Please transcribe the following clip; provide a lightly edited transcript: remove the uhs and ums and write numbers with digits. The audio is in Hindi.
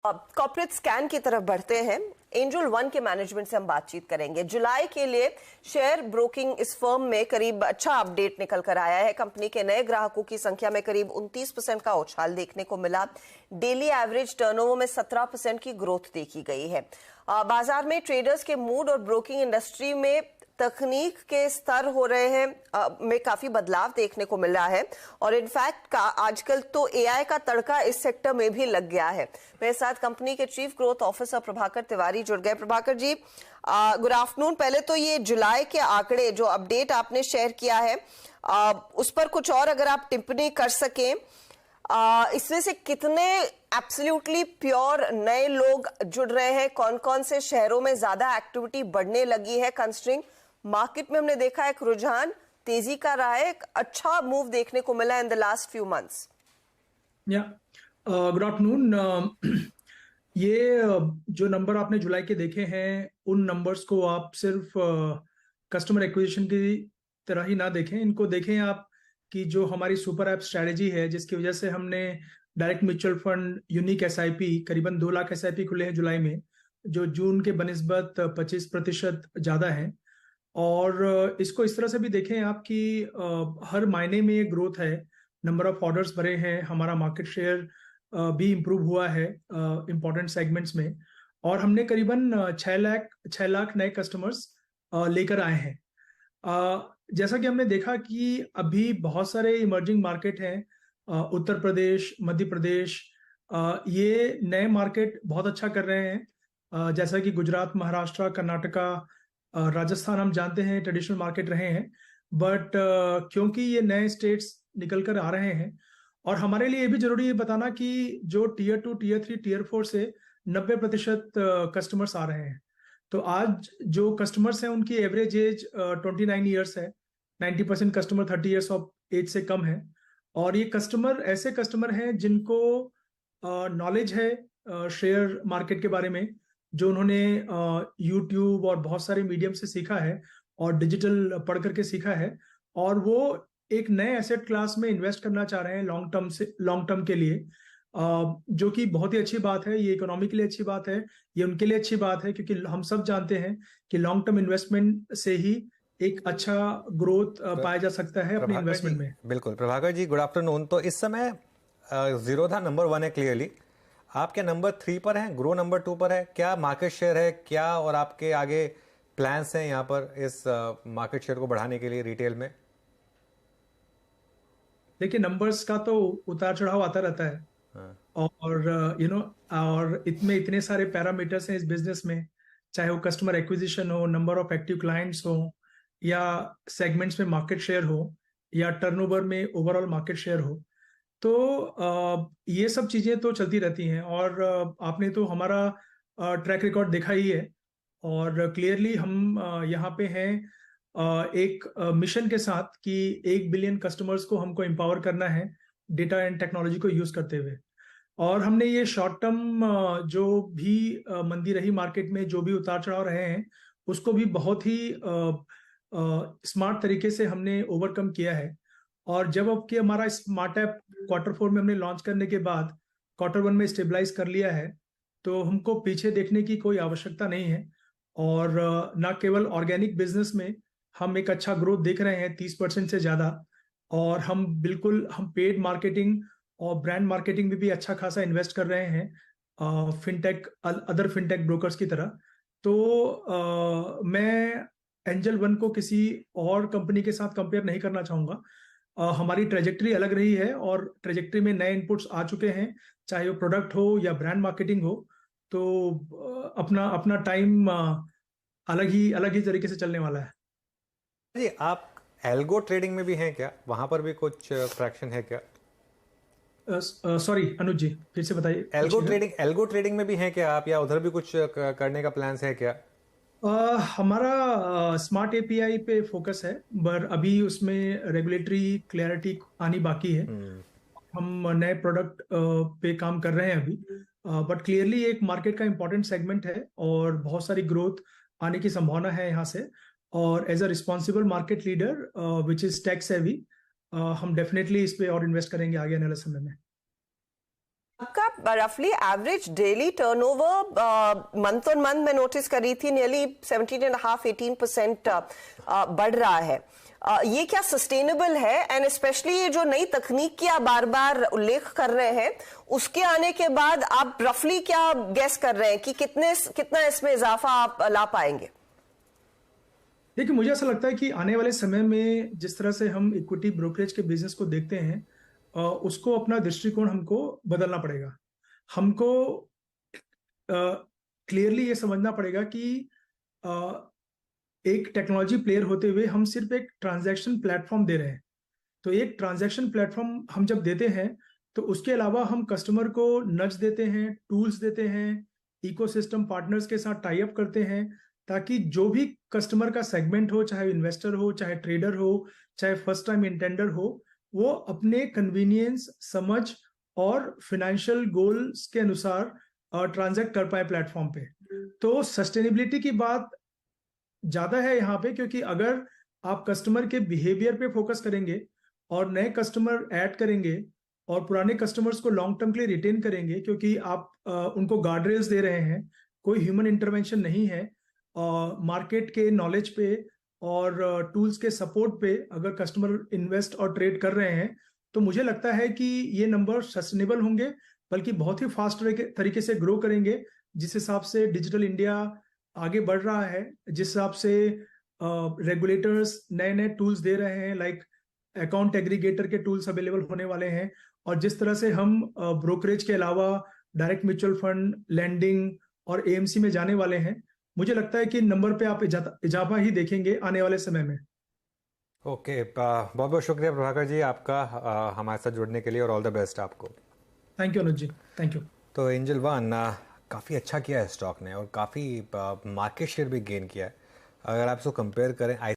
कॉर्पोरेट स्कैन की तरफ बढ़ते हैं। एंजल वन के मैनेजमेंट से हम बातचीत करेंगे। जुलाई के लिए शेयर ब्रोकिंग इस फर्म में करीब अच्छा अपडेट निकल कर आया है। कंपनी के नए ग्राहकों की संख्या में करीब 29% का उछाल देखने को मिला। डेली एवरेज टर्नओवर में 17% की ग्रोथ देखी गई है। बाजार में ट्रेडर्स के मूड और ब्रोकिंग इंडस्ट्री में तकनीक के स्तर हो रहे हैं में काफी बदलाव देखने को मिल रहा है और इनफैक्ट आजकल तो एआई का तड़का इस सेक्टर में भी लग गया है। मेरे साथ कंपनी के chief growth officer Prabhakar Tiwari जुड़ गए। Prabhakar ji, good afternoon. पहले तो ये जुलाई के आंकड़े जो अपडेट आपने शेयर किया है उस पर कुछ और अगर आप टिप्पणी कर सकें। इसमें से कितने एब्सोल्युटली प्योर नए लोग जुड़ रहे हैं? कौन कौन से शहरों में ज्यादा एक्टिविटी बढ़ने लगी है? कंस्ट्रिंग मार्केट में हमने देखा एक रुझान तेजी का रहा है, एक अच्छा मूव देखने को मिला in the last few months. Good afternoon. ये जो नंबर आपने जुलाई के देखे हैं, उन नंबर्स को आप सिर्फ कस्टमर एक्विजिशन की तरह ही ना देखें। इनको देखें आप कि जो हमारी सुपर ऐप स्ट्रैटेजी है, जिसकी वजह से हमने direct mutual fund unique SIP करीबन 2 लाख एसआईपी खुले हैं जुलाई में, जो जून के बनिस्बत 25% ज्यादा है। और इसको इस तरह से भी देखें आप कि हर महीने में ये ग्रोथ है, नंबर ऑफ ऑर्डर्स भरे हैं, हमारा मार्केट शेयर भी इम्प्रूव हुआ है इंपॉर्टेंट सेगमेंट्स में, और हमने करीबन 6 लाख नए कस्टमर्स लेकर आए हैं। जैसा कि हमने देखा कि अभी बहुत सारे इमर्जिंग मार्केट हैं, उत्तर प्रदेश, मध्य प्रदेश, ये नए मार्केट बहुत अच्छा कर रहे हैं। जैसा कि गुजरात, महाराष्ट्र, कर्नाटका, राजस्थान हम जानते हैं ट्रेडिशनल मार्केट रहे हैं, बट क्योंकि ये नए स्टेट्स निकल कर आ रहे हैं, और हमारे लिए ये भी जरूरी है बताना कि जो टीयर 2, टीयर 3, टीयर 4 से 90% कस्टमर्स आ रहे हैं। तो आज जो कस्टमर्स हैं उनकी एवरेज एज 29 ईयर्स है। 90% कस्टमर 30 ईयर्स ऑफ एज से कम है, और ये कस्टमर ऐसे कस्टमर हैं जिनको नॉलेज है शेयर मार्केट के बारे में, जो उन्होंने यूट्यूब और बहुत सारे मीडियम से सीखा है और डिजिटल पढ़ करके सीखा है, और वो एक नए एसेट क्लास में इन्वेस्ट करना चाह रहे हैं लॉन्ग टर्म के लिए, जो कि बहुत ही अच्छी बात है। ये इकोनॉमी के लिए अच्छी बात है, ये उनके लिए अच्छी बात है, क्योंकि हम सब जानते हैं कि लॉन्ग टर्म इन्वेस्टमेंट से ही एक अच्छा ग्रोथ पाया जा सकता है अपने इन्वेस्टमेंट में। बिल्कुल। Prabhakar ji, good afternoon. तो इस समय जीरोधा नंबर 1 है क्लियरली, आपके नंबर 3 पर हैं, ग्रो नंबर 2 पर है। क्या मार्केट शेयर है क्या, और आपके आगे प्लान्स हैं यहाँ पर इस मार्केट शेयर को बढ़ाने के लिए रिटेल में? देखिए, नंबर्स का तो उतार चढ़ाव आता रहता है। हाँ। और और इतने सारे पैरामीटर्स हैं इस बिजनेस में, चाहे वो कस्टमर एक्विजिशन हो, नंबर ऑफ एक्टिव क्लाइंट्स हो, या सेगमेंट्स में मार्केट शेयर हो, या टर्नओवर में ओवरऑल मार्केट शेयर हो। तो ये सब चीजें तो चलती रहती हैं, और आपने तो हमारा ट्रैक रिकॉर्ड देखा ही है, और क्लियरली हम यहाँ पे हैं एक मिशन के साथ कि 1 बिलियन कस्टमर्स को हमको एम्पावर करना है डेटा एंड टेक्नोलॉजी को यूज करते हुए। और हमने ये शॉर्ट टर्म जो भी मंदी रही मार्केट में, जो भी उतार चढ़ाव रहे हैं, उसको भी बहुत ही स्मार्ट तरीके से हमने ओवरकम किया है। और जब अब कि हमारा स्मार्ट ऐप Q4 में हमने लॉन्च करने के बाद Q1 में स्टेबलाइज कर लिया है, तो हमको पीछे देखने की कोई आवश्यकता नहीं है। और ना केवल ऑर्गेनिक बिजनेस में हम एक अच्छा ग्रोथ देख रहे हैं 30% से ज्यादा, और हम पेड मार्केटिंग और ब्रांड मार्केटिंग में भी अच्छा खासा इन्वेस्ट कर रहे हैं, अदर फिनटेक ब्रोकर्स की तरह। तो मैं एंजल वन को किसी और कंपनी के साथ कंपेयर नहीं करना चाहूंगा। हमारी ट्रेजेक्टरी अलग रही है, और ट्रेजेक्टरी में नए इनपुट्स आ चुके हैं, चाहे वो प्रोडक्ट हो या ब्रांड मार्केटिंग हो। तो अपना टाइम अलग ही तरीके से चलने वाला है। जी, आप एल्गो ट्रेडिंग में भी हैं क्या? वहां पर भी कुछ ट्रैक्शन है क्या? सॉरी अनुज जी, फिर से बताइए। एल्गो ट्रेडिंग में भी हैं क्या आप, या उधर भी कुछ करने का प्लान्स है क्या? हमारा स्मार्ट एपीआई पे फोकस है, पर अभी उसमें रेगुलेटरी क्लैरिटी आनी बाकी है। हम नए प्रोडक्ट पे काम कर रहे हैं अभी, बट क्लियरली एक मार्केट का इंपॉर्टेंट सेगमेंट है, और बहुत सारी ग्रोथ आने की संभावना है यहाँ से। और as a responsible market leader which is tech savvy, हम डेफिनेटली इस पे और इन्वेस्ट करेंगे आगे आने वाले समय में। आपका रफली average daily turnover month on month मैं नोटिस कर रही थी नियरली 17.5-18% बढ़ रहा है। ये क्या सस्टेनेबल है? एंड स्पेशली ये जो नई तकनीक की आप बार बार उल्लेख कर रहे हैं, उसके आने के बाद आप रफली क्या गेस कर रहे हैं कि कितना इसमें इजाफा आप ला पाएंगे? देखिए, मुझे ऐसा लगता है कि आने वाले समय में जिस तरह से हम इक्विटी ब्रोकरेज के बिजनेस को देखते हैं, उसको अपना दृष्टिकोण हमको बदलना पड़ेगा। हमको क्लियरली ये समझना पड़ेगा कि एक टेक्नोलॉजी प्लेयर होते हुए हम सिर्फ एक ट्रांजैक्शन प्लेटफॉर्म दे रहे हैं। तो एक ट्रांजैक्शन प्लेटफॉर्म हम जब देते हैं तो उसके अलावा हम कस्टमर को नज देते हैं, टूल्स देते हैं, इकोसिस्टम पार्टनर्स के साथ टाई अप करते हैं, ताकि जो भी कस्टमर का सेगमेंट हो, चाहे इन्वेस्टर हो, चाहे ट्रेडर हो, चाहे फर्स्ट टाइम इंटेंडर हो, वो अपने कन्वीनियंस, समझ और फाइनेंशियल गोल्स के अनुसार ट्रांजैक्ट कर पाए प्लेटफॉर्म पे। तो सस्टेनेबिलिटी की बात ज्यादा है यहाँ पे, क्योंकि अगर आप कस्टमर के बिहेवियर पे फोकस करेंगे और नए कस्टमर ऐड करेंगे और पुराने कस्टमर्स को लॉन्ग टर्म के लिए रिटेन करेंगे, क्योंकि आप उनको गार्ड रेल्स दे रहे हैं, कोई ह्यूमन इंटरवेंशन नहीं है, मार्केट के नॉलेज पे और टूल्स के सपोर्ट पे अगर कस्टमर इन्वेस्ट और ट्रेड कर रहे हैं, तो मुझे लगता है कि ये नंबर सस्टेनेबल होंगे, बल्कि बहुत ही फास्ट तरीके से ग्रो करेंगे। जिस हिसाब से डिजिटल इंडिया आगे बढ़ रहा है, जिस हिसाब से रेगुलेटर्स नए नए टूल्स दे रहे हैं, लाइक अकाउंट एग्रीगेटर के टूल्स अवेलेबल होने वाले हैं, और जिस तरह से हम ब्रोकरेज के अलावा डायरेक्ट म्यूचुअल फंड, लैंडिंग और एएमसी में जाने वाले हैं, मुझे लगता है कि नंबर पे आप इजाफा ही देखेंगे आने वाले समय में। ओके, बहुत बहुत शुक्रिया प्रभाकर जी आपका हमारे साथ जुड़ने के लिए, और ऑल द बेस्ट आपको। Thank you Anuj ji, thank you. तो एंजल वन काफ़ी अच्छा किया है स्टॉक ने, और काफ़ी मार्केट शेयर भी गेन किया है। अगर आप इसको कंपेयर करें